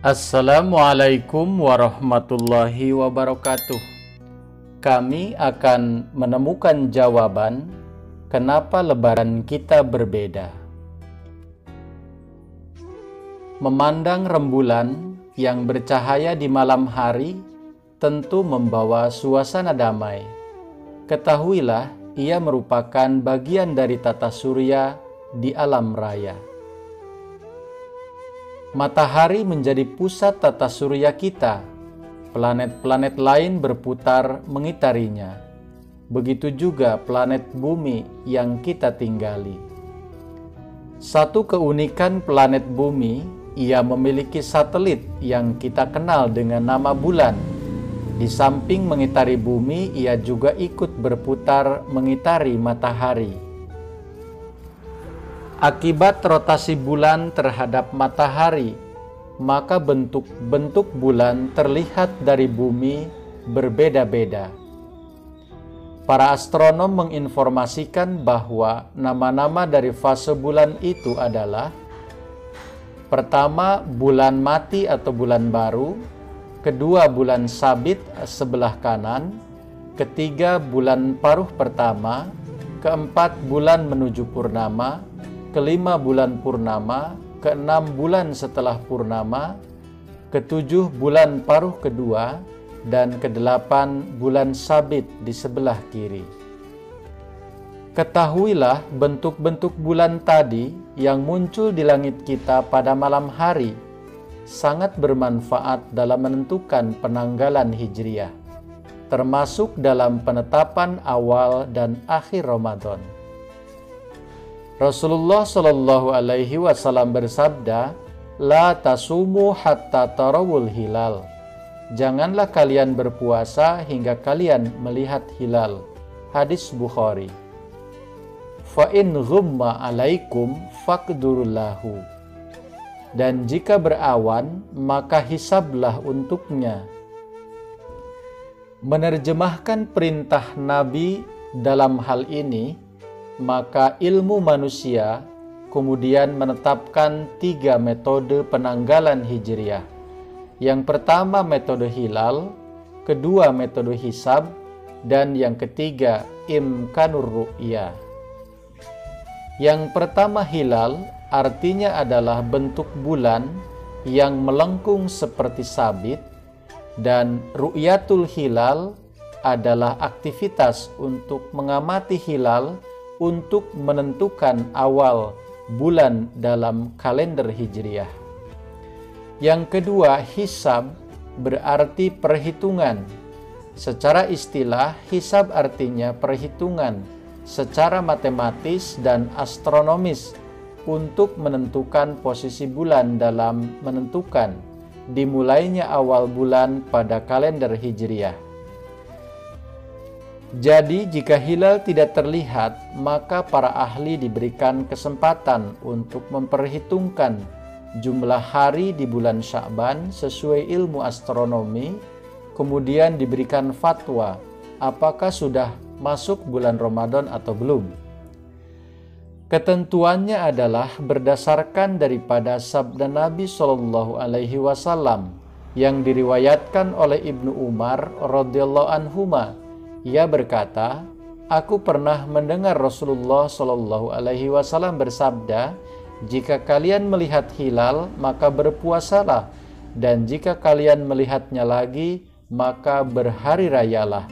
Assalamualaikum warahmatullahi wabarakatuh. Kami akan menemukan jawaban kenapa Lebaran kita berbeda. Memandang rembulan yang bercahaya di malam hari tentu membawa suasana damai. Ketahuilah, ia merupakan bagian dari tata surya di alam raya. Matahari menjadi pusat tata surya kita. Planet-planet lain berputar mengitarinya. Begitu juga planet bumi yang kita tinggali. Satu keunikan planet bumi, ia memiliki satelit yang kita kenal dengan nama bulan. Di samping mengitari bumi, ia juga ikut berputar mengitari matahari. Akibat rotasi bulan terhadap matahari, maka bentuk-bentuk bulan terlihat dari bumi berbeda-beda. Para astronom menginformasikan bahwa nama-nama dari fase bulan itu adalah: pertama, bulan mati atau bulan baru; kedua, bulan sabit sebelah kanan; ketiga, bulan paruh pertama; keempat, bulan menuju purnama; kelima, bulan purnama; keenam, bulan setelah purnama; ketujuh, bulan paruh kedua; dan kedelapan, bulan sabit di sebelah kiri. Ketahuilah, bentuk-bentuk bulan tadi yang muncul di langit kita pada malam hari sangat bermanfaat dalam menentukan penanggalan Hijriah, termasuk dalam penetapan awal dan akhir Ramadan. Rasulullah Shallallahu Alaihi Wasallam bersabda, "La tasumu hatta tarawul hilal." Janganlah kalian berpuasa hingga kalian melihat hilal. Hadis Bukhari. Fa in ghumma alaikum faqdurullahu. Dan jika berawan, maka hisablah untuknya. Menerjemahkan perintah Nabi dalam hal ini, maka ilmu manusia kemudian menetapkan 3 metode penanggalan Hijriah. Yang pertama metode hilal, kedua metode hisab, dan yang ketiga imkanur ru'ya. Yang pertama hilal artinya adalah bentuk bulan yang melengkung seperti sabit, dan ru'yatul hilal adalah aktivitas untuk mengamati hilal untuk menentukan awal bulan dalam kalender Hijriah. Yang kedua, hisab berarti perhitungan. Secara istilah, hisab artinya perhitungan secara matematis dan astronomis untuk menentukan posisi bulan dalam menentukan dimulainya awal bulan pada kalender Hijriah. Jadi jika hilal tidak terlihat, maka para ahli diberikan kesempatan untuk memperhitungkan jumlah hari di bulan Sya'ban sesuai ilmu astronomi, kemudian diberikan fatwa apakah sudah masuk bulan Ramadan atau belum. Ketentuannya adalah berdasarkan daripada sabda Nabi Shallallahu Alaihi Wasallam yang diriwayatkan oleh Ibnu Umar radhiyallahu anhuma. Ia berkata, "Aku pernah mendengar Rasulullah Shallallahu Alaihi Wasallam bersabda, jika kalian melihat hilal, maka berpuasalah, dan jika kalian melihatnya lagi, maka berhari rayalah.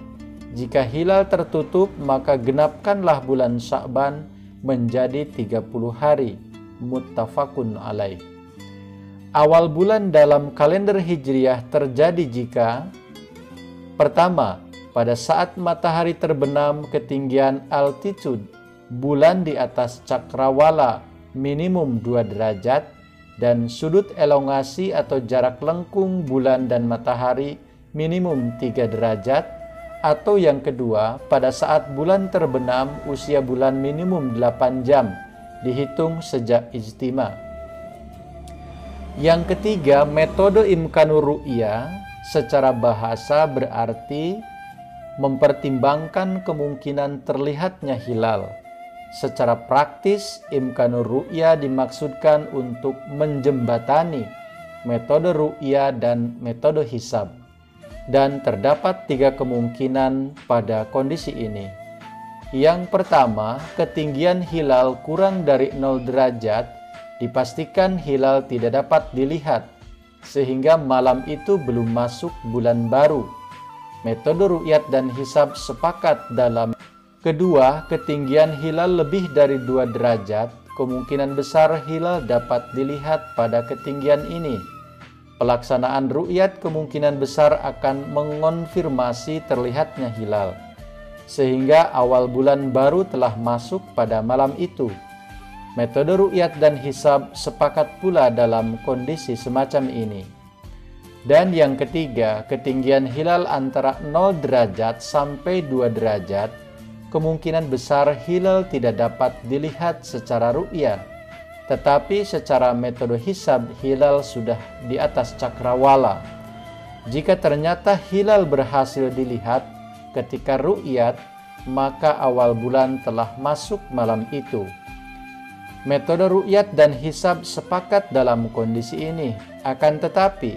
Jika hilal tertutup, maka genapkanlah bulan Sya'ban menjadi 30 hari." Muttafaqun alaih. Awal bulan dalam kalender Hijriah terjadi jika: pertama, pada saat matahari terbenam ketinggian altitude bulan di atas cakrawala minimum 2 derajat dan sudut elongasi atau jarak lengkung bulan dan matahari minimum 3 derajat, atau yang kedua, pada saat bulan terbenam usia bulan minimum 8 jam dihitung sejak ijtima. Yang ketiga, metode imkanur ru'ya secara bahasa berarti mempertimbangkan kemungkinan terlihatnya hilal. Secara praktis, imkanur ru'ya dimaksudkan untuk menjembatani metode ru'ya dan metode hisab. Dan terdapat 3 kemungkinan pada kondisi ini. Yang pertama, ketinggian hilal kurang dari 0 derajat, dipastikan hilal tidak dapat dilihat, sehingga malam itu belum masuk bulan baru. Metode ru'yat dan hisab sepakat dalam. Kedua, ketinggian hilal lebih dari 2 derajat, kemungkinan besar hilal dapat dilihat pada ketinggian ini. Pelaksanaan ru'yat kemungkinan besar akan mengonfirmasi terlihatnya hilal, sehingga awal bulan baru telah masuk pada malam itu. Metode ru'yat dan hisab sepakat pula dalam kondisi semacam ini. Dan yang ketiga, ketinggian hilal antara 0 derajat sampai 2 derajat, kemungkinan besar hilal tidak dapat dilihat secara ru'ya, tetapi secara metode hisab hilal sudah di atas cakrawala. Jika ternyata hilal berhasil dilihat ketika ru'yat, maka awal bulan telah masuk malam itu. Metode ru'yat dan hisab sepakat dalam kondisi ini. Akan tetapi,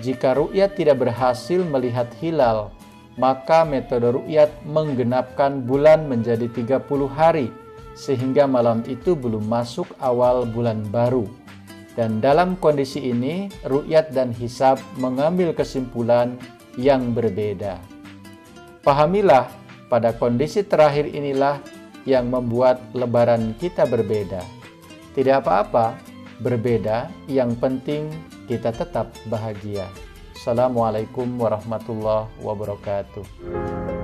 jika ru'yat tidak berhasil melihat hilal, maka metode ru'yat menggenapkan bulan menjadi 30 hari, sehingga malam itu belum masuk awal bulan baru. Dan dalam kondisi ini, ru'yat dan hisab mengambil kesimpulan yang berbeda. Pahamilah, pada kondisi terakhir inilah yang membuat lebaran kita berbeda. Tidak apa-apa, berbeda, yang penting kita tetap bahagia. Assalamualaikum warahmatullahi wabarakatuh.